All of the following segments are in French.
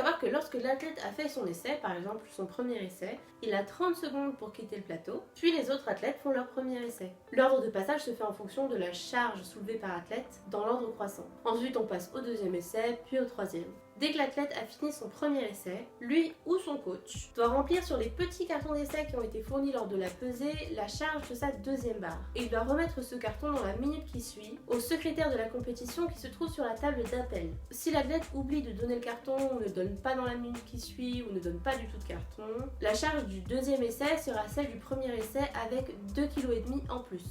savoir que lorsque l'athlète a fait son essai, par exemple son premier essai, il a 30 secondes pour quitter le plateau, puis les autres athlètes font leur premier essai. L'ordre de passage se fait en fonction de la charge soulevée par l'athlète dans l'ordre croissant. Ensuite on passe au deuxième essai, puis au troisième. Dès que l'athlète a fini son premier essai, lui ou son coach doit remplir sur les petits cartons d'essai qui ont été fournis lors de la pesée la charge de sa deuxième barre. Et il doit remettre ce carton dans la minute qui suit au secrétaire de la compétition qui se trouve sur la table d'appel. Si l'athlète oublie de donner le carton ou ne donne pas dans la minute qui suit ou ne donne pas du tout de carton, la charge du deuxième essai sera celle du premier essai avec 2,5 kg en plus.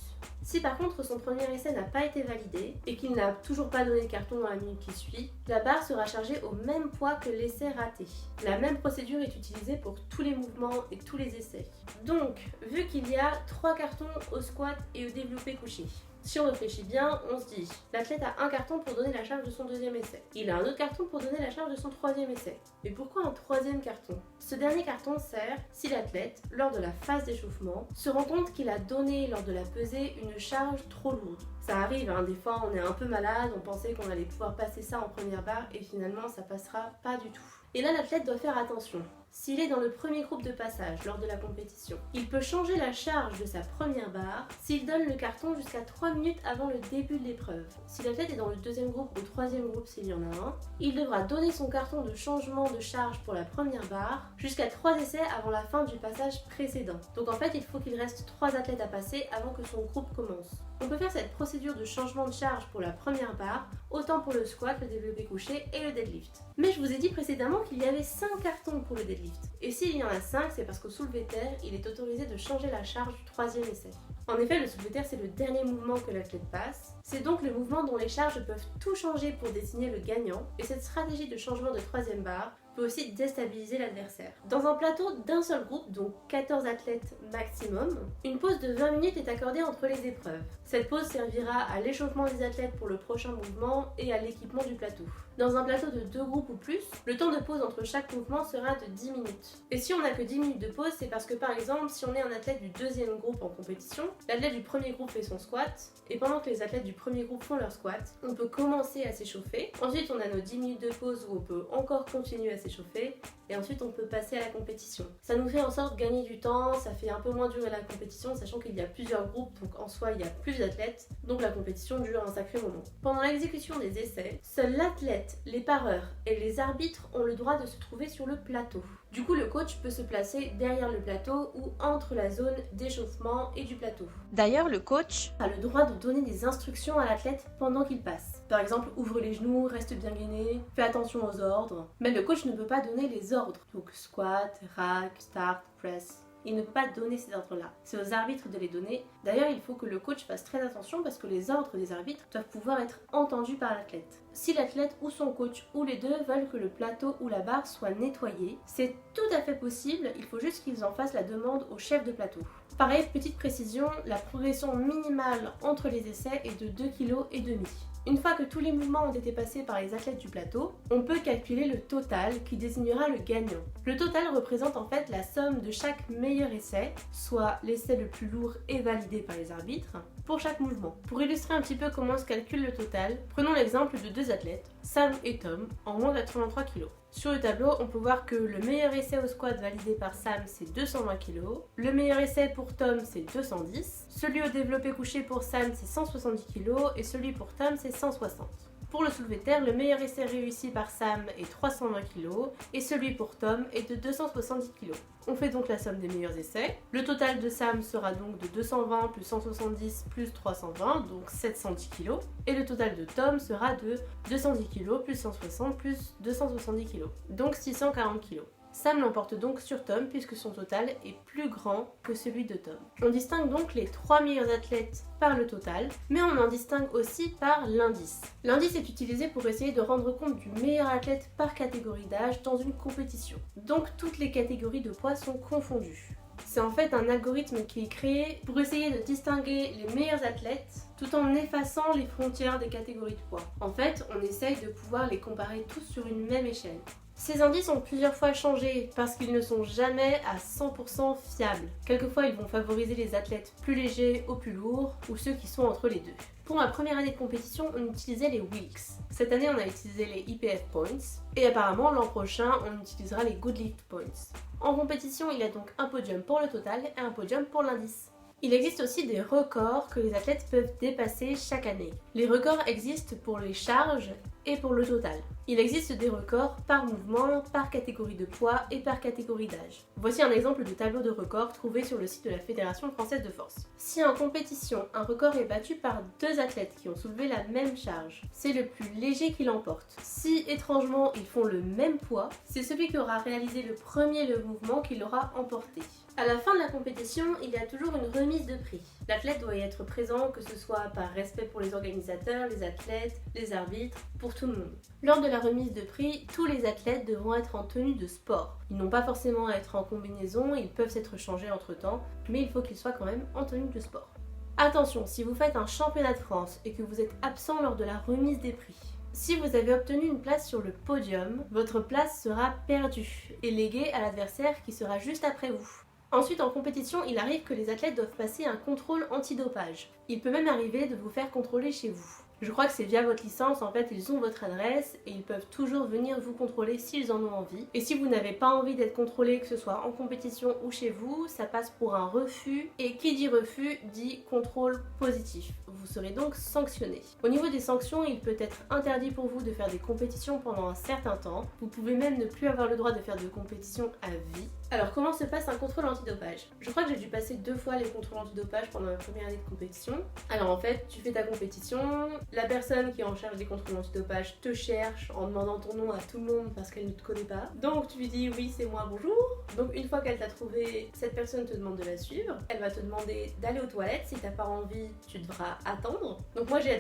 Si par contre son premier essai n'a pas été validé et qu'il n'a toujours pas donné le carton dans la minute qui suit, la barre sera chargée au même poids que l'essai raté. La même procédure est utilisée pour tous les mouvements et tous les essais. Donc, vu qu'il y a 3 cartons au squat et au développé couché, si on réfléchit bien, on se dit, l'athlète a un carton pour donner la charge de son deuxième essai. Il a un autre carton pour donner la charge de son troisième essai. Mais pourquoi un troisième carton? Ce dernier carton sert si l'athlète, lors de la phase d'échauffement, se rend compte qu'il a donné lors de la pesée une charge trop lourde. Ça arrive, des fois on est un peu malade, on pensait qu'on allait pouvoir passer ça en première barre et finalement ça passera pas du tout. Et là l'athlète doit faire attention. S'il est dans le premier groupe de passage lors de la compétition, il peut changer la charge de sa première barre s'il donne le carton jusqu'à 3 minutes avant le début de l'épreuve. Si l'athlète est dans le deuxième groupe ou troisième groupe s'il y en a un, il devra donner son carton de changement de charge pour la première barre jusqu'à 3 essais avant la fin du passage précédent. Donc en fait, il faut qu'il reste 3 athlètes à passer avant que son groupe commence. On peut faire cette procédure de changement de charge pour la première barre, autant pour le squat, le développé couché et le deadlift. Mais je vous ai dit précédemment qu'il y avait 5 cartons pour le deadlift. Et s'il y en a 5, c'est parce qu'au soulevé terre, il est autorisé de changer la charge du troisième essai. En effet, le soulevé terre, c'est le dernier mouvement que l'athlète passe. C'est donc le mouvement dont les charges peuvent tout changer pour désigner le gagnant. Et cette stratégie de changement de troisième barre peut aussi déstabiliser l'adversaire. Dans un plateau d'un seul groupe, donc 14 athlètes maximum, une pause de 20 minutes est accordée entre les épreuves. Cette pause servira à l'échauffement des athlètes pour le prochain mouvement et à l'équipement du plateau. Dans un plateau de 2 groupes ou plus, le temps de pause entre chaque mouvement sera de 10 minutes. Et si on n'a que 10 minutes de pause, c'est parce que par exemple, si on est un athlète du deuxième groupe en compétition, l'athlète du premier groupe fait son squat, et pendant que les athlètes du premier groupe font leur squat, on peut commencer à s'échauffer. Ensuite, on a nos 10 minutes de pause où on peut encore continuer à s'échauffer, et ensuite on peut passer à la compétition. Ça nous fait en sorte gagner du temps, ça fait un peu moins durer la compétition, sachant qu'il y a plusieurs groupes, donc en soi il y a plus d'athlètes, donc la compétition dure un sacré moment. Pendant l'exécution des essais, seul l'athlète, les pareurs et les arbitres ont le droit de se trouver sur le plateau. Du coup, le coach peut se placer derrière le plateau ou entre la zone d'échauffement et du plateau. D'ailleurs, le coach a le droit de donner des instructions à l'athlète pendant qu'il passe. Par exemple, ouvre les genoux, reste bien gainé, fais attention aux ordres. Mais le coach ne peut pas donner les ordres. Donc squat, rack, start, press. Il ne peut pas donner ces ordres-là. C'est aux arbitres de les donner. D'ailleurs, il faut que le coach fasse très attention parce que les ordres des arbitres doivent pouvoir être entendus par l'athlète. Si l'athlète ou son coach ou les deux veulent que le plateau ou la barre soit nettoyé, c'est tout à fait possible, il faut juste qu'ils en fassent la demande au chef de plateau. Pareil, petite précision, la progression minimale entre les essais est de 2,5 kg. Une fois que tous les mouvements ont été passés par les athlètes du plateau, on peut calculer le total qui désignera le gagnant. Le total représente en fait la somme de chaque meilleur essai, soit l'essai le plus lourd et validé par les arbitres, pour chaque mouvement. Pour illustrer un petit peu comment se calcule le total, prenons l'exemple de 2 athlètes, Sam et Tom, en moins de 83 kg. Sur le tableau, on peut voir que le meilleur essai au squat validé par Sam, c'est 220 kg. Le meilleur essai pour Tom, c'est 210. Celui au développé couché pour Sam, c'est 170 kg. Et celui pour Tom, c'est 160. Pour le soulevé de terre, le meilleur essai réussi par Sam est 320 kg et celui pour Tom est de 270 kg. On fait donc la somme des meilleurs essais. Le total de Sam sera donc de 220 plus 170 plus 320, donc 710 kg. Et le total de Tom sera de 210 kg plus 160 plus 270 kg, donc 640 kg. Sam l'emporte donc sur Tom puisque son total est plus grand que celui de Tom. On distingue donc les 3 meilleurs athlètes par le total, mais on en distingue aussi par l'indice. L'indice est utilisé pour essayer de rendre compte du meilleur athlète par catégorie d'âge dans une compétition. Donc toutes les catégories de poids sont confondues. C'est en fait un algorithme qui est créé pour essayer de distinguer les meilleurs athlètes tout en effaçant les frontières des catégories de poids. En fait, on essaye de pouvoir les comparer tous sur une même échelle. Ces indices ont plusieurs fois changé parce qu'ils ne sont jamais à 100% fiables. Quelquefois, ils vont favoriser les athlètes plus légers aux plus lourds ou ceux qui sont entre les deux. Pour ma première année de compétition, on utilisait les Wilks. Cette année, on a utilisé les IPF Points et apparemment l'an prochain, on utilisera les Goodlift Points. En compétition, il y a donc un podium pour le total et un podium pour l'indice. Il existe aussi des records que les athlètes peuvent dépasser chaque année. Les records existent pour les charges et pour le total. Il existe des records par mouvement, par catégorie de poids et par catégorie d'âge. Voici un exemple de tableau de records trouvé sur le site de la Fédération française de force. Si en compétition, un record est battu par deux athlètes qui ont soulevé la même charge, c'est le plus léger qui l'emporte. Si étrangement ils font le même poids, c'est celui qui aura réalisé le premier le mouvement qui l'aura emporté. À la fin de la compétition, il y a toujours une remise de prix. L'athlète doit y être présent, que ce soit par respect pour les organisateurs, les athlètes, les arbitres, pour tout le monde. Lors de la remise de prix, tous les athlètes devront être en tenue de sport. Ils n'ont pas forcément à être en combinaison, ils peuvent s'être changés entre temps, mais il faut qu'ils soient quand même en tenue de sport. Attention, si vous faites un championnat de France et que vous êtes absent lors de la remise des prix, si vous avez obtenu une place sur le podium, votre place sera perdue et léguée à l'adversaire qui sera juste après vous. Ensuite, en compétition, il arrive que les athlètes doivent passer un contrôle antidopage. Il peut même arriver de vous faire contrôler chez vous. Je crois que c'est via votre licence, en fait, ils ont votre adresse et ils peuvent toujours venir vous contrôler s'ils en ont envie. Et si vous n'avez pas envie d'être contrôlé, que ce soit en compétition ou chez vous, ça passe pour un refus. Et qui dit refus dit contrôle positif. Vous serez donc sanctionné. Au niveau des sanctions, il peut être interdit pour vous de faire des compétitions pendant un certain temps. Vous pouvez même ne plus avoir le droit de faire de compétition à vie. Alors comment se passe un contrôle antidopage? Je crois que j'ai dû passer 2 fois les contrôles antidopage pendant ma première année de compétition. Alors en fait, tu fais ta compétition, la personne qui est en charge des contrôles antidopage te cherche en demandant ton nom à tout le monde parce qu'elle ne te connaît pas. Donc tu lui dis oui c'est moi, bonjour. Donc une fois qu'elle t'a trouvé, cette personne te demande de la suivre. Elle va te demander d'aller aux toilettes. Si t'as pas envie, tu devras attendre. Donc moi j'ai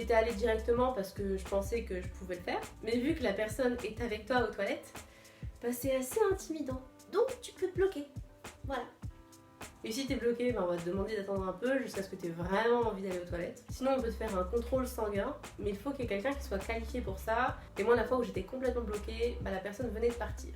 été allée directement parce que je pensais que je pouvais le faire. Mais vu que la personne est avec toi aux toilettes, bah, c'est assez intimidant. Donc tu peux te bloquer. Voilà. Et si t'es bloqué, on va te demander d'attendre un peu jusqu'à ce que t'aies vraiment envie d'aller aux toilettes. Sinon on peut te faire un contrôle sanguin, mais il faut qu'il y ait quelqu'un qui soit qualifié pour ça. Et moi la fois où j'étais complètement bloquée, la personne venait de partir.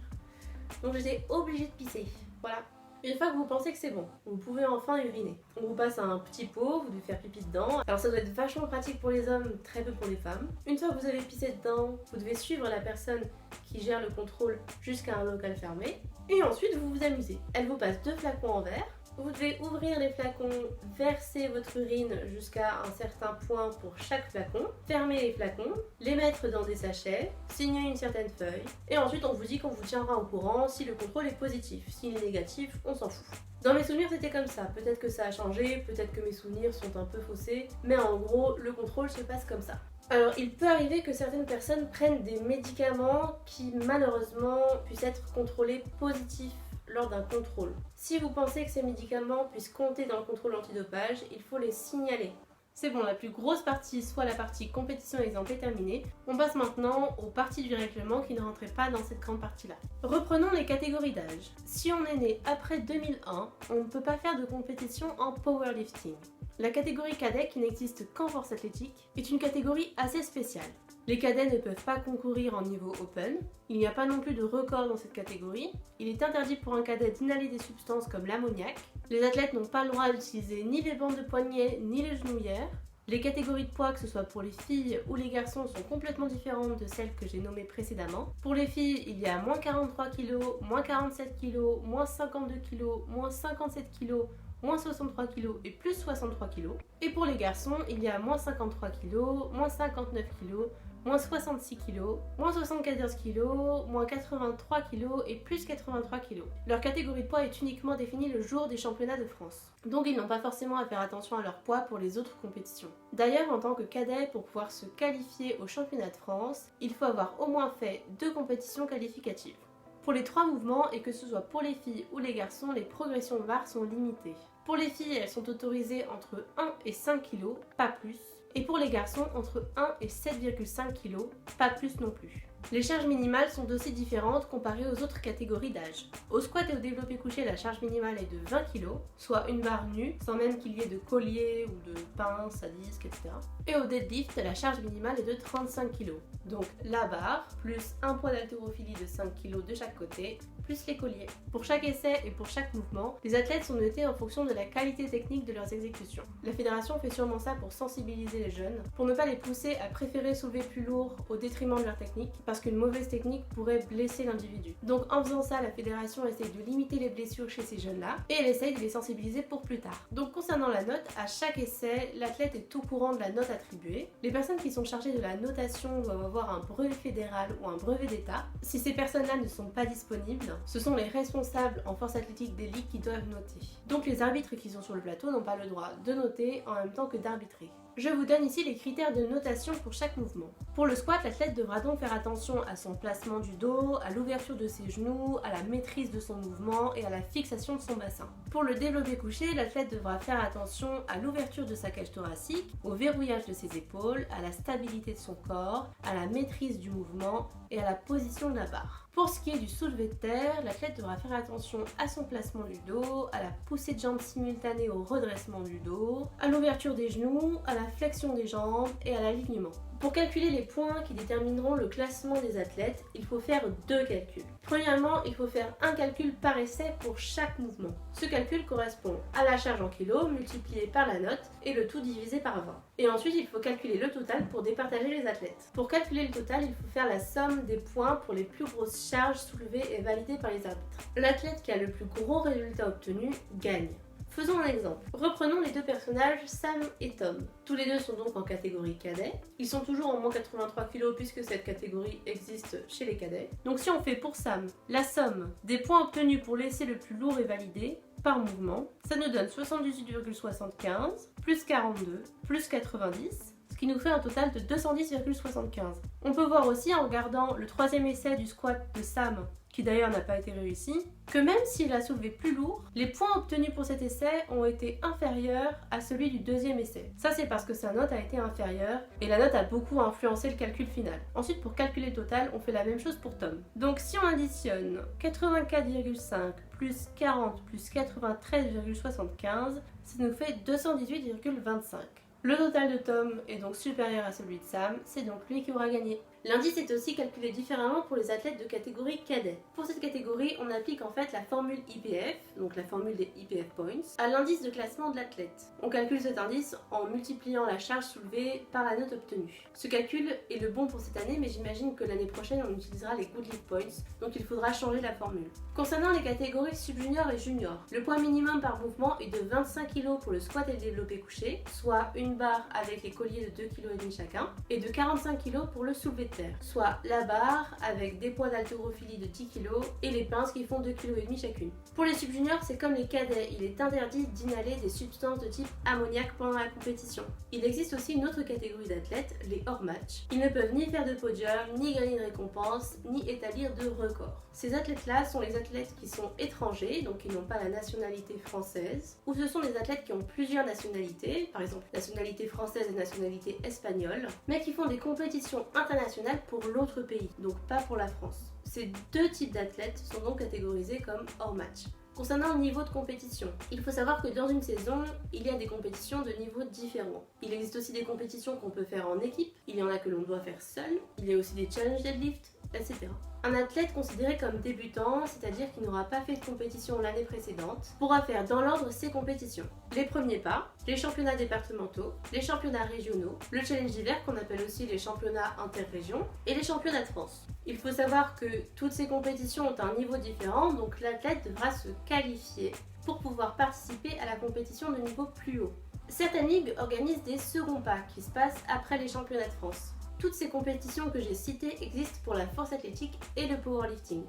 Donc j'étais obligée de pisser. Voilà. Une fois que vous pensez que c'est bon, vous pouvez enfin uriner. On vous passe un petit pot, vous devez faire pipi dedans. Alors ça doit être vachement pratique pour les hommes, très peu pour les femmes. Une fois que vous avez pissé dedans, vous devez suivre la personne qui gère le contrôle jusqu'à un local fermé. Et ensuite vous vous amusez. Elle vous passe 2 flacons en verre. Vous devez ouvrir les flacons, verser votre urine jusqu'à un certain point pour chaque flacon, fermer les flacons, les mettre dans des sachets, signer une certaine feuille, et ensuite on vous dit qu'on vous tiendra au courant si le contrôle est positif. S'il est négatif, on s'en fout. Dans mes souvenirs c'était comme ça, peut-être que ça a changé, peut-être que mes souvenirs sont un peu faussés, mais en gros le contrôle se passe comme ça. Alors il peut arriver que certaines personnes prennent des médicaments qui malheureusement puissent être contrôlés positifs lors d'un contrôle. Si vous pensez que ces médicaments puissent compter dans le contrôle antidopage, il faut les signaler. C'est bon, la plus grosse partie, soit la partie compétition exemple est terminée. On passe maintenant aux parties du règlement qui ne rentraient pas dans cette grande partie-là. Reprenons les catégories d'âge. Si on est né après 2001, on ne peut pas faire de compétition en powerlifting. La catégorie cadet, qui n'existe qu'en force athlétique, est une catégorie assez spéciale. Les cadets ne peuvent pas concourir en niveau open, il n'y a pas non plus de record dans cette catégorie, il est interdit pour un cadet d'inhaler des substances comme l'ammoniac, les athlètes n'ont pas le droit d'utiliser ni les bandes de poignets ni les genouillères, les catégories de poids, que ce soit pour les filles ou les garçons, sont complètement différentes de celles que j'ai nommées précédemment. Pour les filles, il y a moins 43 kg, moins 47 kg, moins 52 kg, moins 57 kg, moins 63 kg et plus 63 kg. Et pour les garçons, il y a moins 53 kg, moins 59 kg, moins 66 kg, moins 74 kg, moins 83 kg et plus 83 kg. Leur catégorie de poids est uniquement définie le jour des championnats de France. Donc ils n'ont pas forcément à faire attention à leur poids pour les autres compétitions. D'ailleurs, en tant que cadet, pour pouvoir se qualifier au championnat de France, il faut avoir au moins fait 2 compétitions qualificatives. Pour les 3 mouvements, et que ce soit pour les filles ou les garçons, les progressions de barres sont limitées. Pour les filles, elles sont autorisées entre 1 et 5 kg, pas plus. Et pour les garçons, entre 1 et 7,5 kg, pas plus non plus. Les charges minimales sont aussi différentes comparées aux autres catégories d'âge. Au squat et au développé couché, la charge minimale est de 20 kg, soit une barre nue, sans même qu'il y ait de collier ou de pince à disque, etc. Et au deadlift, la charge minimale est de 35 kg. Donc la barre, plus un poids d'haltérophilie de 5 kg de chaque côté, plus les colliers. Pour chaque essai et pour chaque mouvement, les athlètes sont notés en fonction de la qualité technique de leurs exécutions. La fédération fait sûrement ça pour sensibiliser les jeunes, pour ne pas les pousser à préférer soulever plus lourd au détriment de leur technique, parce qu'une mauvaise technique pourrait blesser l'individu. Donc en faisant ça, la fédération essaye de limiter les blessures chez ces jeunes-là, et elle essaye de les sensibiliser pour plus tard. Donc concernant la note, à chaque essai, l'athlète est au courant de la note attribuée. Les personnes qui sont chargées de la notation doivent avoir un brevet fédéral ou un brevet d'État. Si ces personnes-là ne sont pas disponibles, ce sont les responsables en force athlétique d'élite qui doivent noter. Donc les arbitres qui sont sur le plateau n'ont pas le droit de noter en même temps que d'arbitrer. Je vous donne ici les critères de notation pour chaque mouvement. Pour le squat, l'athlète devra donc faire attention à son placement du dos, à l'ouverture de ses genoux, à la maîtrise de son mouvement et à la fixation de son bassin. Pour le développé couché, l'athlète devra faire attention à l'ouverture de sa cage thoracique, au verrouillage de ses épaules, à la stabilité de son corps, à la maîtrise du mouvement et à la position de la barre. Pour ce qui est du soulevé de terre, l'athlète devra faire attention à son placement du dos, à la poussée de jambes simultanée au redressement du dos, à l'ouverture des genoux, à la flexion des jambes et à l'alignement. Pour calculer les points qui détermineront le classement des athlètes, il faut faire deux calculs. Premièrement, il faut faire un calcul par essai pour chaque mouvement. Ce calcul correspond à la charge en kilos multipliée par la note et le tout divisé par 20. Et ensuite, il faut calculer le total pour départager les athlètes. Pour calculer le total, il faut faire la somme des points pour les plus grosses charges soulevées et validées par les arbitres. L'athlète qui a le plus gros résultat obtenu gagne. Faisons un exemple. Reprenons les deux personnages Sam et Tom. Tous les deux sont donc en catégorie cadet. Ils sont toujours en moins 83 kg puisque cette catégorie existe chez les cadets. Donc si on fait pour Sam la somme des points obtenus pour l'essai le plus lourd et validé par mouvement, ça nous donne 78,75 plus 42 plus 90, ce qui nous fait un total de 210,75. On peut voir aussi en regardant le troisième essai du squat de Sam, qui d'ailleurs n'a pas été réussi, que même s'il a soulevé plus lourd, les points obtenus pour cet essai ont été inférieurs à celui du deuxième essai. Ça c'est parce que sa note a été inférieure et la note a beaucoup influencé le calcul final. Ensuite pour calculer le total, on fait la même chose pour Tom. Donc si on additionne 84,5 plus 40 plus 93,75, ça nous fait 218,25. Le total de Tom est donc supérieur à celui de Sam, c'est donc lui qui aura gagné. L'indice est aussi calculé différemment pour les athlètes de catégorie cadet. Pour cette catégorie, on applique en fait la formule IPF, donc la formule des IPF Points, à l'indice de classement de l'athlète. On calcule cet indice en multipliant la charge soulevée par la note obtenue. Ce calcul est le bon pour cette année, mais j'imagine que l'année prochaine on utilisera les Good Lift Points, donc il faudra changer la formule. Concernant les catégories sub-junior et junior, le poids minimum par mouvement est de 25 kg pour le squat et le développé couché, soit une barre avec les colliers de 2,5 kg chacun, et de 45 kg pour le soulevé de terre, soit la barre avec des poids d'haltérophilie de 10 kg et les pinces qui font 2,5 kg chacune. Pour les sub-juniors, c'est comme les cadets, il est interdit d'inhaler des substances de type ammoniac pendant la compétition. Il existe aussi une autre catégorie d'athlètes, les hors-match. Ils ne peuvent ni faire de podium, ni gagner de récompenses, ni établir de records. Ces athlètes-là sont les athlètes qui sont étrangers, donc qui n'ont pas la nationalité française, ou ce sont des athlètes qui ont plusieurs nationalités, par exemple nationalité française et nationalité espagnole, mais qui font des compétitions internationales pour l'autre pays, donc pas pour la France. Ces deux types d'athlètes sont donc catégorisés comme hors match. Concernant le niveau de compétition, il faut savoir que dans une saison, il y a des compétitions de niveaux différents. Il existe aussi des compétitions qu'on peut faire en équipe, il y en a que l'on doit faire seul, il y a aussi des challenge deadlift, etc. Un athlète considéré comme débutant, c'est-à-dire qui n'aura pas fait de compétition l'année précédente, pourra faire dans l'ordre ces compétitions. Les premiers pas, les championnats départementaux, les championnats régionaux, le challenge d'hiver qu'on appelle aussi les championnats interrégions et les championnats de France. Il faut savoir que toutes ces compétitions ont un niveau différent, donc l'athlète devra se qualifier pour pouvoir participer à la compétition de niveau plus haut. Certaines ligues organisent des seconds pas qui se passent après les championnats de France. Toutes ces compétitions que j'ai citées existent pour la force athlétique et le powerlifting.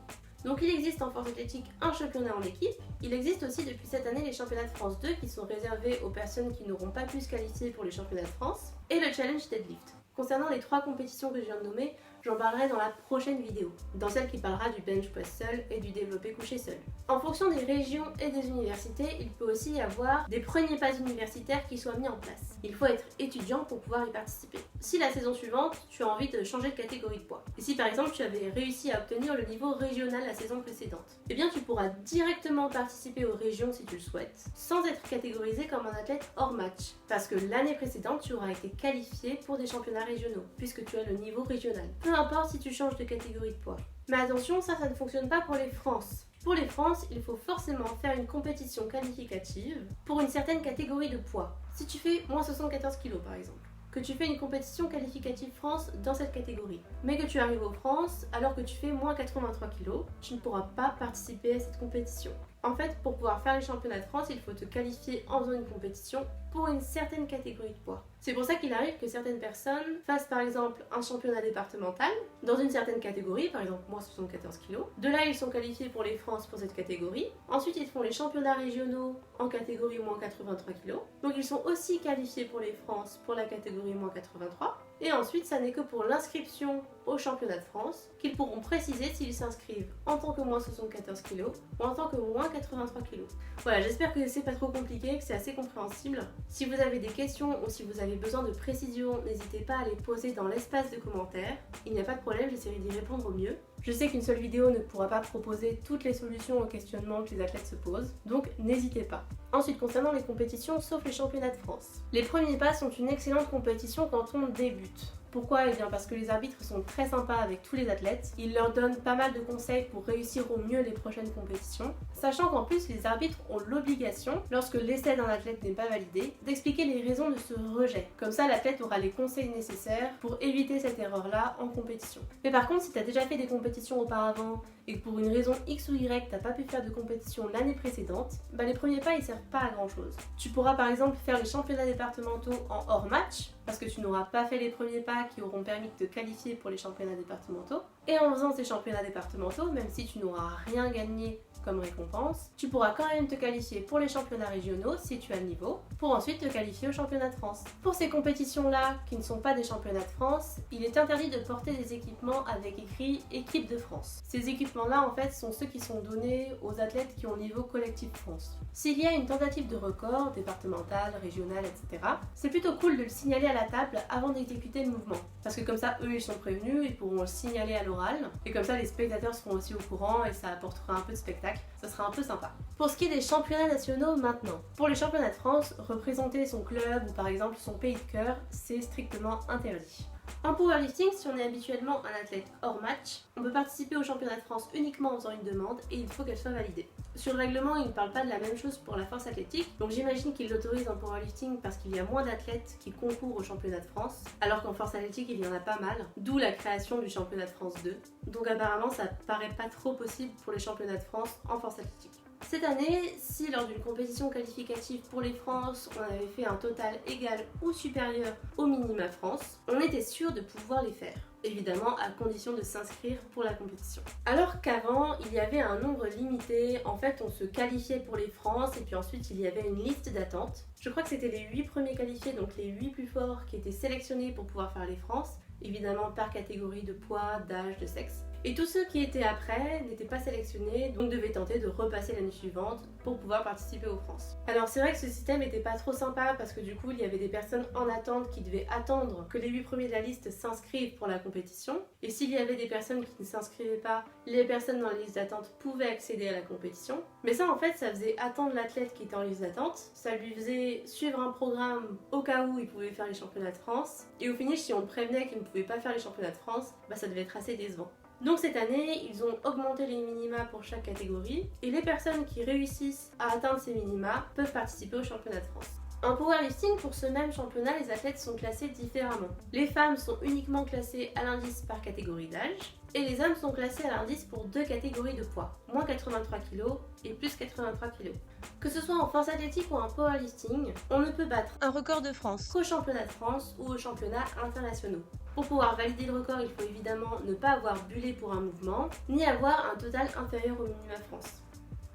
Donc il existe en force athlétique un championnat en équipe, il existe aussi depuis cette année les championnats de France 2 qui sont réservés aux personnes qui n'auront pas pu se qualifier pour les championnats de France, et le challenge deadlift. Concernant les trois compétitions que je viens de nommer, j'en parlerai dans la prochaine vidéo, dans celle qui parlera du bench press seul et du développé couché seul. En fonction des régions et des universités, il peut aussi y avoir des premiers pas universitaires qui soient mis en place. Il faut être étudiant pour pouvoir y participer. Si la saison suivante, tu as envie de changer de catégorie de poids, et si par exemple tu avais réussi à obtenir le niveau régional la saison précédente, eh bien tu pourras directement participer aux régions si tu le souhaites, sans être catégorisé comme un athlète hors match, parce que l'année précédente tu auras été qualifié pour des championnats régionaux, puisque tu as le niveau régional. Peu importe si tu changes de catégorie de poids. Mais attention, ça ne fonctionne pas pour les France. Pour les France, il faut forcément faire une compétition qualificative pour une certaine catégorie de poids. Si tu fais moins 74 kg par exemple, que tu fais une compétition qualificative France dans cette catégorie, mais que tu arrives aux France alors que tu fais moins 83 kg, tu ne pourras pas participer à cette compétition. En fait, pour pouvoir faire les championnats de France, il faut te qualifier en faisant une compétition pour une certaine catégorie de poids. C'est pour ça qu'il arrive que certaines personnes fassent par exemple un championnat départemental dans une certaine catégorie, par exemple moins 74 kg. De là, ils sont qualifiés pour les France pour cette catégorie. Ensuite, ils font les championnats régionaux en catégorie moins 83 kg. Donc ils sont aussi qualifiés pour les France pour la catégorie moins 83. Et ensuite, ça n'est que pour l'inscription au championnat de France qu'ils pourront préciser s'ils s'inscrivent en tant que moins 74 kg ou en tant que moins 83 kg. Voilà, j'espère que c'est pas trop compliqué, que c'est assez compréhensible. Si vous avez des questions ou si vous avez besoin de précision, n'hésitez pas à les poser dans l'espace de commentaires. Il n'y a pas de problème, j'essaierai d'y répondre au mieux. Je sais qu'une seule vidéo ne pourra pas proposer toutes les solutions aux questionnements que les athlètes se posent, donc n'hésitez pas. Ensuite, concernant les compétitions, sauf les championnats de France. Les premiers pas sont une excellente compétition quand on débute. Pourquoi ? Eh bien parce que les arbitres sont très sympas avec tous les athlètes, ils leur donnent pas mal de conseils pour réussir au mieux les prochaines compétitions, sachant qu'en plus les arbitres ont l'obligation, lorsque l'essai d'un athlète n'est pas validé, d'expliquer les raisons de ce rejet. Comme ça l'athlète aura les conseils nécessaires pour éviter cette erreur-là en compétition. Mais par contre, si tu as déjà fait des compétitions auparavant et que pour une raison X ou Y t'as pas pu faire de compétition l'année précédente, bah les premiers pas ils servent pas à grand chose. Tu pourras par exemple faire les championnats départementaux en hors match, parce que tu n'auras pas fait les premiers pas qui auront permis de te qualifier pour les championnats départementaux. Et en faisant ces championnats départementaux, même si tu n'auras rien gagné comme récompense, tu pourras quand même te qualifier pour les championnats régionaux si tu as le niveau, pour ensuite te qualifier au championnat de France. Pour ces compétitions-là, qui ne sont pas des championnats de France, il est interdit de porter des équipements avec écrit équipe de France. Ces équipements-là, en fait, sont ceux qui sont donnés aux athlètes qui ont le niveau collectif France. S'il y a une tentative de record, départemental, régional, etc., c'est plutôt cool de le signaler à la table avant d'exécuter le mouvement. Parce que comme ça, eux, ils sont prévenus, ils pourront le signaler à l'oral, et comme ça, les spectateurs seront aussi au courant et ça apportera un peu de spectacle. Ça sera un peu sympa. Pour ce qui est des championnats nationaux maintenant, pour les championnats de France, représenter son club ou par exemple son pays de cœur, c'est strictement interdit. En powerlifting, si on est habituellement un athlète hors match, on peut participer au championnat de France uniquement en faisant une demande et il faut qu'elle soit validée. Sur le règlement, il ne parle pas de la même chose pour la force athlétique, donc j'imagine qu'il l'autorise en powerlifting parce qu'il y a moins d'athlètes qui concourent au championnat de France, alors qu'en force athlétique il y en a pas mal, d'où la création du championnat de France 2. Donc apparemment ça paraît pas trop possible pour les championnats de France en force athlétique. Cette année, si lors d'une compétition qualificative pour les France, on avait fait un total égal ou supérieur au minima France, on était sûr de pouvoir les faire. Évidemment à condition de s'inscrire pour la compétition. Alors qu'avant, il y avait un nombre limité, en fait on se qualifiait pour les France et puis ensuite il y avait une liste d'attente. Je crois que c'était les 8 premiers qualifiés, donc les 8 plus forts qui étaient sélectionnés pour pouvoir faire les France, évidemment par catégorie de poids, d'âge, de sexe. Et tous ceux qui étaient après n'étaient pas sélectionnés, donc devaient tenter de repasser l'année suivante pour pouvoir participer aux France. Alors c'est vrai que ce système n'était pas trop sympa parce que du coup il y avait des personnes en attente qui devaient attendre que les 8 premiers de la liste s'inscrivent pour la compétition. Et s'il y avait des personnes qui ne s'inscrivaient pas, les personnes dans la liste d'attente pouvaient accéder à la compétition. Mais ça en fait ça faisait attendre l'athlète qui était en liste d'attente, ça lui faisait suivre un programme au cas où il pouvait faire les championnats de France. Et au finish si on le prévenait qu'il ne pouvait pas faire les championnats de France, bah ça devait être assez décevant. Donc cette année, ils ont augmenté les minima pour chaque catégorie et les personnes qui réussissent à atteindre ces minima peuvent participer au championnat de France. En powerlifting, pour ce même championnat, les athlètes sont classés différemment. Les femmes sont uniquement classées à l'indice par catégorie d'âge et les hommes sont classés à l'indice pour 2 catégories de poids, moins 83 kg et plus 83 kg. Que ce soit en force athlétique ou en powerlifting, on ne peut battre un record de France qu'au championnat de France ou aux championnats internationaux. Pour pouvoir valider le record, il faut évidemment ne pas avoir bullé pour un mouvement, ni avoir un total inférieur au minima France.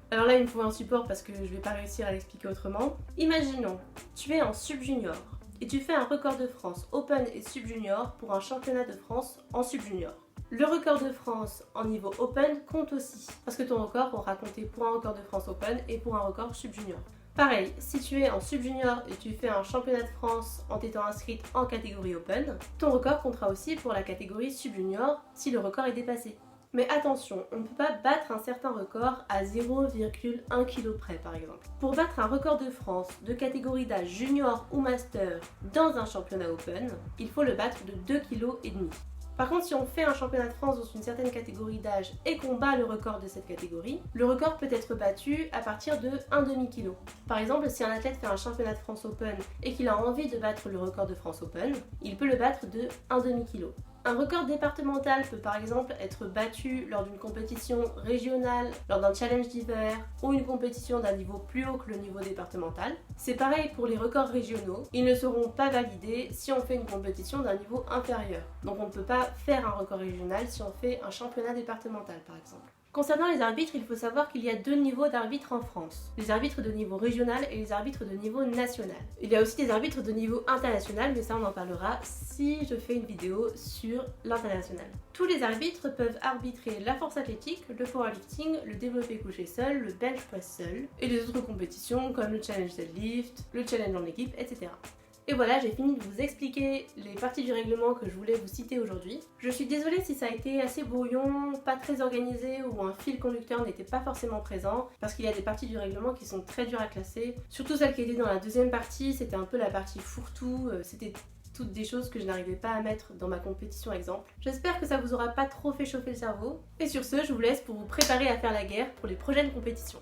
Alors là, il me faut un support parce que je vais pas réussir à l'expliquer autrement. Imaginons, tu es en sub-junior. et tu fais un record de France Open et Sub-Junior pour un championnat de France en Sub-Junior. Le record de France en niveau Open compte aussi, parce que ton record aura compté pour un record de France Open et pour un record Sub-Junior. Pareil, si tu es en Sub-Junior et tu fais un championnat de France en t'étant inscrite en catégorie Open, ton record comptera aussi pour la catégorie Sub-Junior si le record est dépassé. Mais attention, on ne peut pas battre un certain record à 0,1 kg près par exemple. Pour battre un record de France de catégorie d'âge junior ou master dans un championnat Open, il faut le battre de 2,5 kg. Par contre, si on fait un championnat de France dans une certaine catégorie d'âge et qu'on bat le record de cette catégorie, le record peut être battu à partir de 1,5 kg. Par exemple, si un athlète fait un championnat de France Open et qu'il a envie de battre le record de France Open, il peut le battre de 1,5 kg. Un record départemental peut par exemple être battu lors d'une compétition régionale, lors d'un challenge d'hiver ou une compétition d'un niveau plus haut que le niveau départemental. C'est pareil pour les records régionaux, ils ne seront pas validés si on fait une compétition d'un niveau inférieur. Donc on ne peut pas faire un record régional si on fait un championnat départemental par exemple. Concernant les arbitres, il faut savoir qu'il y a 2 niveaux d'arbitres en France. Les arbitres de niveau régional et les arbitres de niveau national. Il y a aussi des arbitres de niveau international, mais ça on en parlera si je fais une vidéo sur l'international. Tous les arbitres peuvent arbitrer la force athlétique, le powerlifting, le développé couché seul, le bench press seul, et les autres compétitions comme le challenge deadlift, le challenge en équipe, etc. Et voilà, j'ai fini de vous expliquer les parties du règlement que je voulais vous citer aujourd'hui. Je suis désolée si ça a été assez brouillon, pas très organisé ou un fil conducteur n'était pas forcément présent, parce qu'il y a des parties du règlement qui sont très dures à classer. Surtout celle qui était dans la deuxième partie, c'était un peu la partie fourre-tout, c'était toutes des choses que je n'arrivais pas à mettre dans ma compétition exemple. J'espère que ça vous aura pas trop fait chauffer le cerveau. Et sur ce, je vous laisse pour vous préparer à faire la guerre pour les prochaines compétitions.